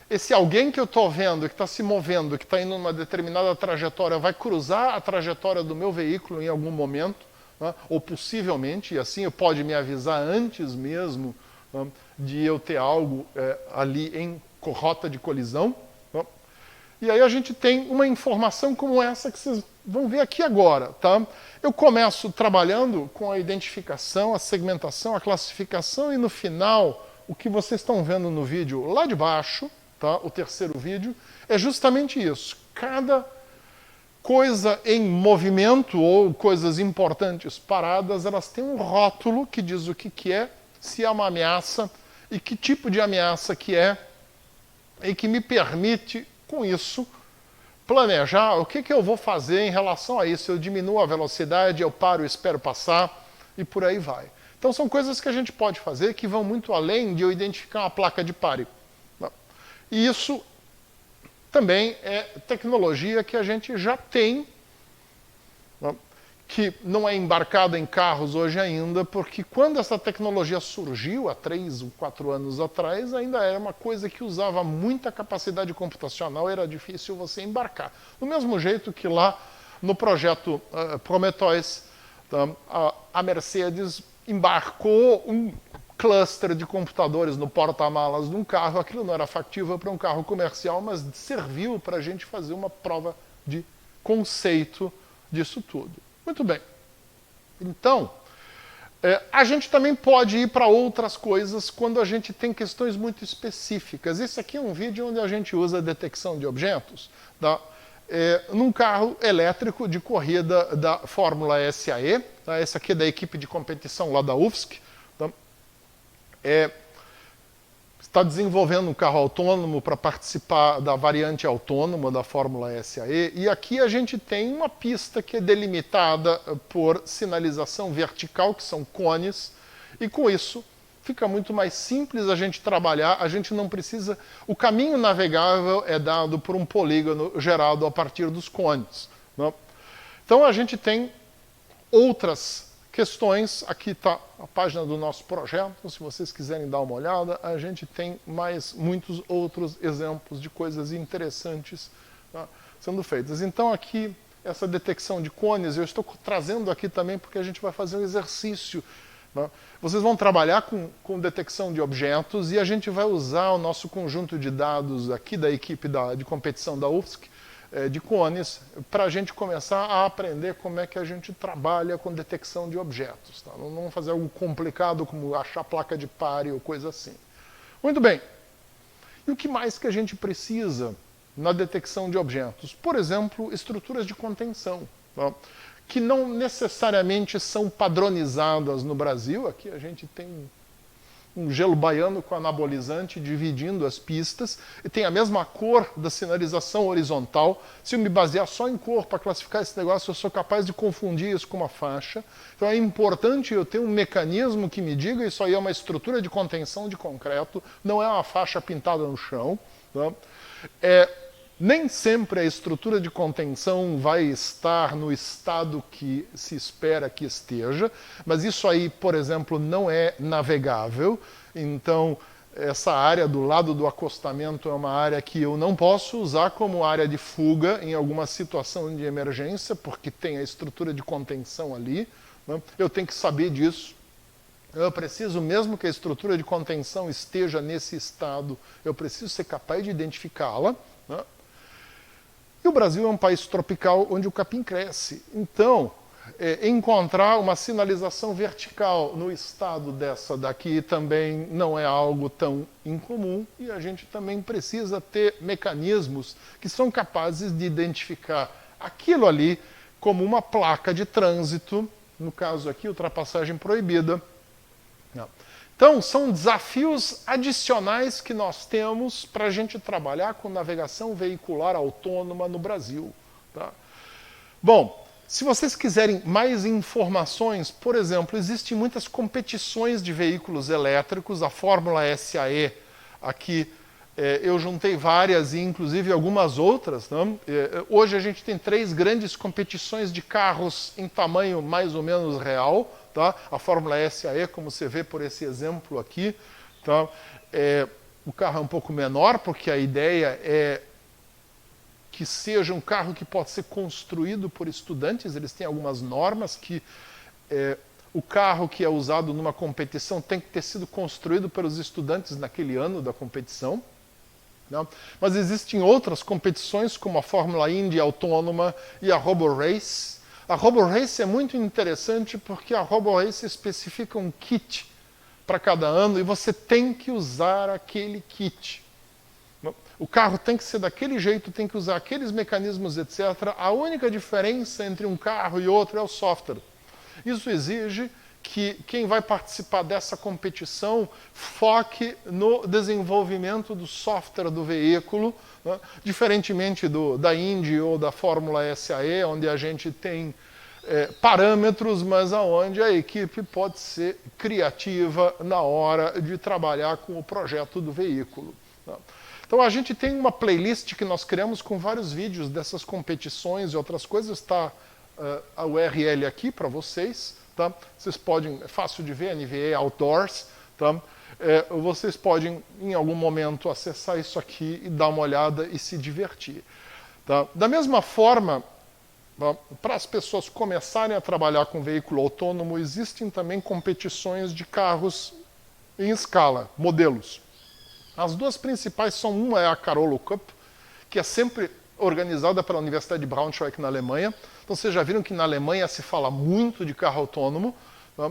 Speaker 1: esse alguém que eu estou vendo, que está se movendo, que está indo numa determinada trajetória, vai cruzar a trajetória do meu veículo em algum momento, né? Ou possivelmente, e assim pode me avisar antes mesmo, né, de eu ter algo ali em rota de colisão. Né? E aí a gente tem uma informação como essa que vocês vão ver aqui agora. Tá? Eu começo trabalhando com a identificação, a segmentação, a classificação e no final, o que vocês estão vendo no vídeo lá de baixo, tá? O terceiro vídeo, é justamente isso. Cada coisa em movimento ou coisas importantes paradas, elas têm um rótulo que diz o que é, se é uma ameaça e que tipo de ameaça que é, e que me permite, com isso, planejar o que eu vou fazer em relação a isso. Eu diminuo a velocidade, eu paro, espero passar e por aí vai. Então são coisas que a gente pode fazer que vão muito além de eu identificar uma placa de pare. E isso também é tecnologia que a gente já tem, que não é embarcada em carros hoje ainda, porque quando essa tecnologia surgiu, há 3 ou 4 anos atrás, ainda era uma coisa que usava muita capacidade computacional, era difícil você embarcar. Do mesmo jeito que lá no projeto Prometheus, a Mercedes embarcou um cluster de computadores no porta-malas de um carro. Aquilo não era factível para um carro comercial, mas serviu para a gente fazer uma prova de conceito disso tudo. Muito bem. Então, a gente também pode ir para outras coisas quando a gente tem questões muito específicas. Esse aqui é um vídeo onde a gente usa a detecção de objetos, tá? Num carro elétrico de corrida da Fórmula SAE. Tá? Esse aqui é da equipe de competição lá da UFSC. Tá? Está desenvolvendo um carro autônomo para participar da variante autônoma da Fórmula SAE. E aqui a gente tem uma pista que é delimitada por sinalização vertical, que são cones, e com isso fica muito mais simples a gente trabalhar, a gente não precisa... O caminho navegável é dado por um polígono gerado a partir dos cones. Né? Então a gente tem outras questões. Aqui está a página do nosso projeto, se vocês quiserem dar uma olhada. A gente tem muitos outros exemplos de coisas interessantes, tá, sendo feitas. Então aqui, essa detecção de cones, eu estou trazendo aqui também porque a gente vai fazer um exercício. Tá? Vocês vão trabalhar com detecção de objetos e a gente vai usar o nosso conjunto de dados aqui da equipe de competição da UFSC, de cones, para a gente começar a aprender como é que a gente trabalha com detecção de objetos. Tá? Não vamos fazer algo complicado como achar placa de pare ou coisa assim. Muito bem. E o que mais que a gente precisa na detecção de objetos? Por exemplo, estruturas de contenção, tá? Que não necessariamente são padronizadas no Brasil. Aqui a gente tem um gelo baiano com anabolizante dividindo as pistas, e tem a mesma cor da sinalização horizontal. Se eu me basear só em cor para classificar esse negócio, eu sou capaz de confundir isso com uma faixa. Então é importante eu ter um mecanismo que me diga isso aí é uma estrutura de contenção de concreto, não é uma faixa pintada no chão. Tá? Nem sempre a estrutura de contenção vai estar no estado que se espera que esteja, mas isso aí, por exemplo, não é navegável. Então, essa área do lado do acostamento é uma área que eu não posso usar como área de fuga em alguma situação de emergência, porque tem a estrutura de contenção ali, né? Eu tenho que saber disso. Eu preciso, mesmo que a estrutura de contenção esteja nesse estado, eu preciso ser capaz de identificá-la, né? E o Brasil é um país tropical onde o capim cresce. Então, encontrar uma sinalização vertical no estado dessa daqui também não é algo tão incomum, e a gente também precisa ter mecanismos que são capazes de identificar aquilo ali como uma placa de trânsito, no caso aqui, ultrapassagem proibida. Então, são desafios adicionais que nós temos para a gente trabalhar com navegação veicular autônoma no Brasil. Tá? Bom, se vocês quiserem mais informações, por exemplo, existem muitas competições de veículos elétricos, a Fórmula SAE, aqui eu juntei várias e inclusive algumas outras. Né? Hoje a gente tem 3 grandes competições de carros em tamanho mais ou menos real. Tá? A Fórmula SAE, como você vê por esse exemplo aqui, tá? O carro é um pouco menor, porque a ideia é que seja um carro que pode ser construído por estudantes. Eles têm algumas normas que o carro que é usado numa competição tem que ter sido construído pelos estudantes naquele ano da competição. Né? Mas existem outras competições, como a Fórmula Indy Autônoma e a RoboRace. A RoboRace é muito interessante porque a RoboRace especifica um kit para cada ano e você tem que usar aquele kit. O carro tem que ser daquele jeito, tem que usar aqueles mecanismos, etc. A única diferença entre um carro e outro é o software. Isso exige que quem vai participar dessa competição foque no desenvolvimento do software do veículo, né? Diferentemente da Indy ou da Fórmula SAE, onde a gente tem parâmetros, mas aonde a equipe pode ser criativa na hora de trabalhar com o projeto do veículo. Né? Então a gente tem uma playlist que nós criamos com vários vídeos dessas competições e outras coisas, está a URL aqui para vocês. Tá? Vocês podem, é fácil de ver, NVA Outdoors. Tá? Vocês podem, em algum momento, acessar isso aqui e dar uma olhada e se divertir. Tá? Da mesma forma, tá? Para as pessoas começarem a trabalhar com veículo autônomo, existem também competições de carros em escala, modelos. As duas principais são, uma é a Carolo Cup, que é sempre organizada pela Universidade de Braunschweig, na Alemanha. Então, vocês já viram que na Alemanha se fala muito de carro autônomo. Tá?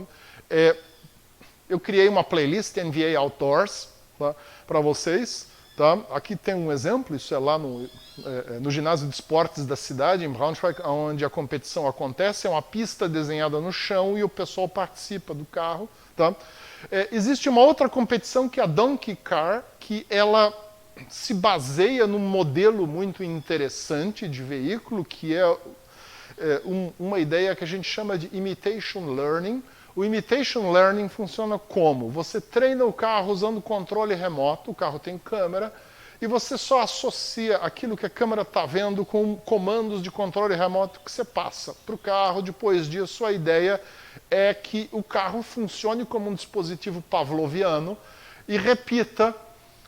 Speaker 1: Eu criei uma playlist, NVA Outdoors, tá? Para vocês. Tá? Aqui tem um exemplo, isso é lá no ginásio de esportes da cidade, em Braunschweig, onde a competição acontece. É uma pista desenhada no chão e o pessoal participa do carro. Tá? Existe uma outra competição que é a Donkey Car, que ela se baseia num modelo muito interessante de veículo, que é uma ideia que a gente chama de imitation learning. O imitation learning funciona como? Você treina o carro usando controle remoto, o carro tem câmera, e você só associa aquilo que a câmera está vendo com comandos de controle remoto que você passa para o carro. Depois disso, a ideia é que o carro funcione como um dispositivo pavloviano e repita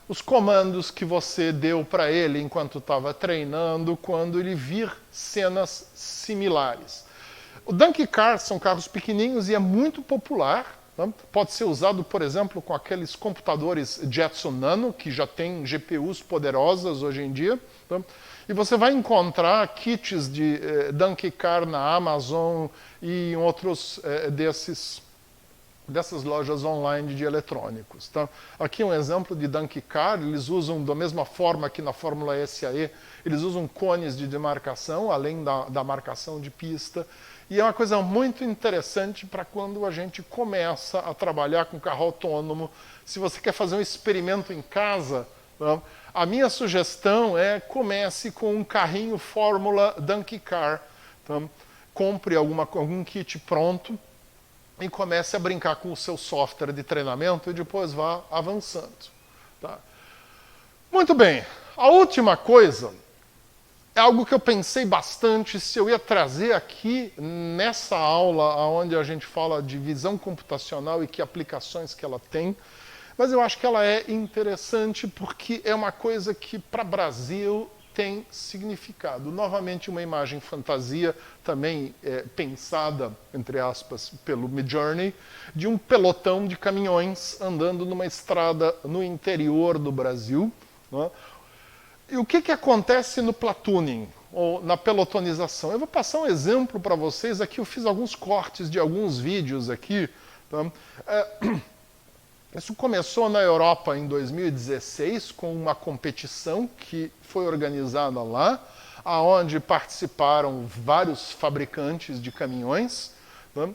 Speaker 1: os comandos que você deu para ele enquanto estava treinando, quando ele vir cenas similares. O Donkey Car são carros pequenininhos e é muito popular. Né? Pode ser usado, por exemplo, com aqueles computadores Jetson Nano, que já tem GPUs poderosas hoje em dia. Né? E você vai encontrar kits de Donkey Car na Amazon e em outros dessas lojas online de eletrônicos. Tá? Aqui um exemplo de Donkey Car. Eles usam, da mesma forma que na Fórmula SAE, eles usam cones de demarcação, além da marcação de pista. E é uma coisa muito interessante para quando a gente começa a trabalhar com carro autônomo. Se você quer fazer um experimento em casa, tá? A minha sugestão é comece com um carrinho Fórmula Donkey Car. Tá? Compre algum kit pronto e comece a brincar com o seu software de treinamento e depois vá avançando. Tá? Muito bem. A última coisa é algo que eu pensei bastante se eu ia trazer aqui nessa aula onde a gente fala de visão computacional e que aplicações que ela tem. Mas eu acho que ela é interessante porque é uma coisa que para o Brasil tem significado. Novamente uma imagem fantasia, também pensada, entre aspas, pelo Midjourney, de um pelotão de caminhões andando numa estrada no interior do Brasil. Né? E o que acontece no platooning, ou na pelotonização? Eu vou passar um exemplo para vocês aqui, eu fiz alguns cortes de alguns vídeos aqui. Tá? Isso começou na Europa em 2016 com uma competição que foi organizada lá, aonde participaram vários fabricantes de caminhões. Né?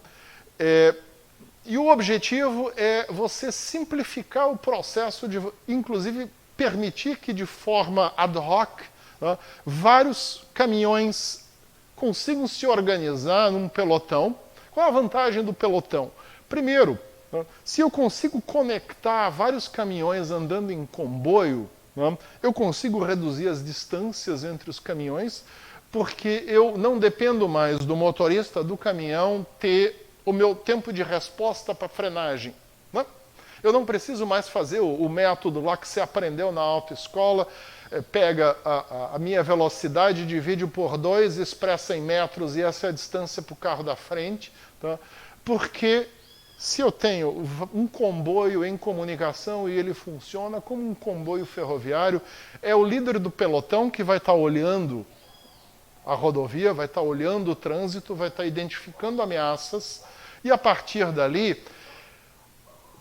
Speaker 1: E o objetivo é você simplificar o processo de, inclusive, permitir que de forma ad hoc, né, vários caminhões consigam se organizar num pelotão. Qual é a vantagem do pelotão? Primeiro, se eu consigo conectar vários caminhões andando em comboio, né, eu consigo reduzir as distâncias entre os caminhões, porque eu não dependo mais do motorista do caminhão ter o meu tempo de resposta para frenagem. Né? Eu não preciso mais fazer o método lá que você aprendeu na autoescola, pega a minha velocidade, divide por 2, expressa em metros e essa é a distância para o carro da frente, tá? Porque se eu tenho um comboio em comunicação e ele funciona como um comboio ferroviário, é o líder do pelotão que vai estar olhando a rodovia, vai estar olhando o trânsito, vai estar identificando ameaças, e a partir dali,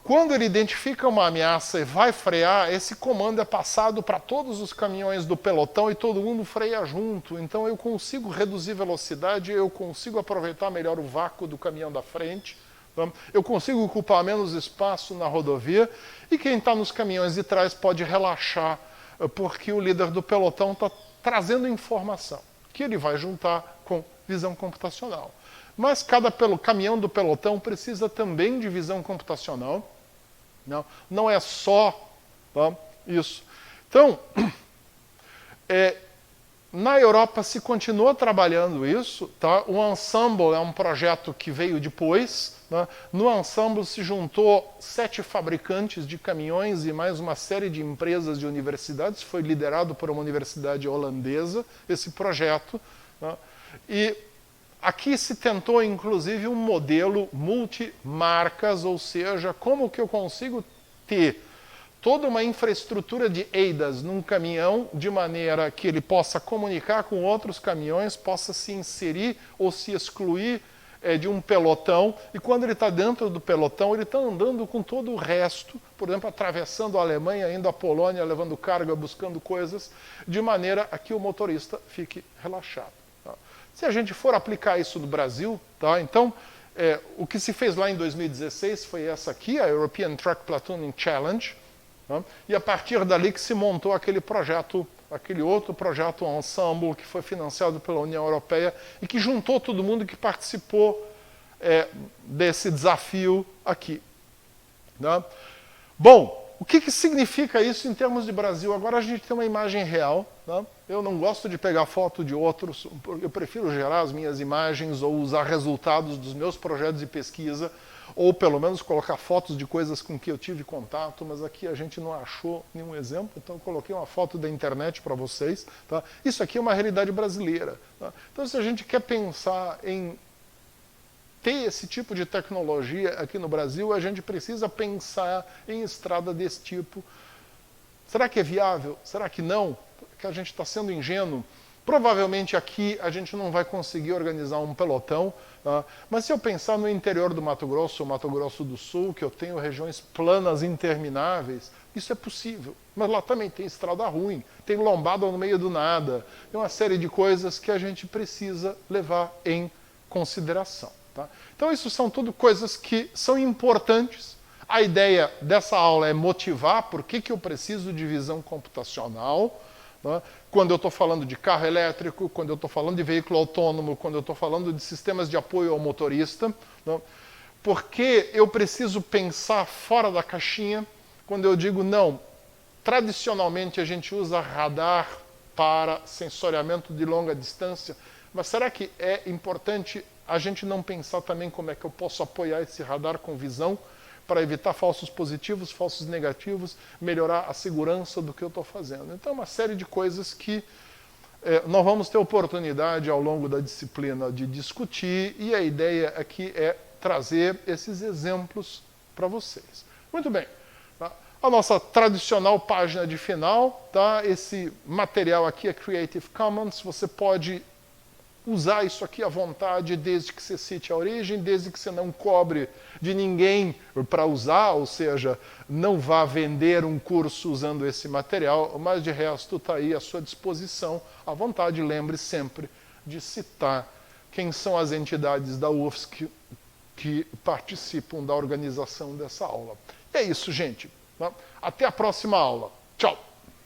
Speaker 1: quando ele identifica uma ameaça e vai frear, esse comando é passado para todos os caminhões do pelotão e todo mundo freia junto. Então eu consigo reduzir velocidade, eu consigo aproveitar melhor o vácuo do caminhão da frente, eu consigo ocupar menos espaço na rodovia e quem está nos caminhões de trás pode relaxar, porque o líder do pelotão está trazendo informação que ele vai juntar com visão computacional. Mas cada caminhão do pelotão precisa também de visão computacional. Não é só isso. Então, na Europa se continua trabalhando isso. Tá? O Ensemble é um projeto que veio depois. Né? No Ensemble se juntou 7 fabricantes de caminhões e mais uma série de empresas de universidades. Foi liderado por uma universidade holandesa, esse projeto. Né? E aqui se tentou, inclusive, um modelo multimarcas, ou seja, como que eu consigo ter toda uma infraestrutura de ADAS num caminhão, de maneira que ele possa comunicar com outros caminhões, possa se inserir ou se excluir de um pelotão, e quando ele está dentro do pelotão, ele está andando com todo o resto, por exemplo, atravessando a Alemanha, indo à Polônia, levando carga, buscando coisas, de maneira a que o motorista fique relaxado. Se a gente for aplicar isso no Brasil, tá? Então, o que se fez lá em 2016 foi essa aqui, a European Truck Platooning Challenge, tá? E a partir dali que se montou aquele projeto, aquele outro projeto Ensemble, que foi financiado pela União Europeia e que juntou todo mundo que participou desse desafio aqui. Tá? Bom, o que significa isso em termos de Brasil? Agora a gente tem uma imagem real. Tá? Eu não gosto de pegar foto de outros, eu prefiro gerar as minhas imagens ou usar resultados dos meus projetos de pesquisa, ou pelo menos colocar fotos de coisas com que eu tive contato, mas aqui a gente não achou nenhum exemplo, então eu coloquei uma foto da internet para vocês. Tá? Isso aqui é uma realidade brasileira. Tá? Então se a gente quer pensar em ter esse tipo de tecnologia aqui no Brasil, a gente precisa pensar em estrada desse tipo. Será que é viável? Será que não? Que a gente está sendo ingênuo. Provavelmente aqui a gente não vai conseguir organizar um pelotão, tá? Mas se eu pensar no interior do Mato Grosso, Mato Grosso do Sul, que eu tenho regiões planas intermináveis, isso é possível. Mas lá também tem estrada ruim, tem lombada no meio do nada, tem uma série de coisas que a gente precisa levar em consideração. Tá? Então isso são tudo coisas que são importantes. A ideia dessa aula é motivar por que eu preciso de visão computacional. Né? Quando eu estou falando de carro elétrico, quando eu estou falando de veículo autônomo, quando eu estou falando de sistemas de apoio ao motorista. Né? Porque eu preciso pensar fora da caixinha. Quando eu digo não, tradicionalmente a gente usa radar para sensoriamento de longa distância, mas será que é importante a gente não pensar também como é que eu posso apoiar esse radar com visão para evitar falsos positivos, falsos negativos, melhorar a segurança do que eu estou fazendo? Então, uma série de coisas que nós vamos ter oportunidade ao longo da disciplina de discutir, e a ideia aqui é trazer esses exemplos para vocês. Muito bem. Tá? A nossa tradicional página de final, tá? Esse material aqui é Creative Commons, você pode usar isso aqui à vontade, desde que você cite a origem, desde que você não cobre de ninguém para usar, ou seja, não vá vender um curso usando esse material, mas de resto está aí à sua disposição, à vontade. Lembre sempre de citar quem são as entidades da UFSC que participam da organização dessa aula. É isso, gente. Até a próxima aula. Tchau!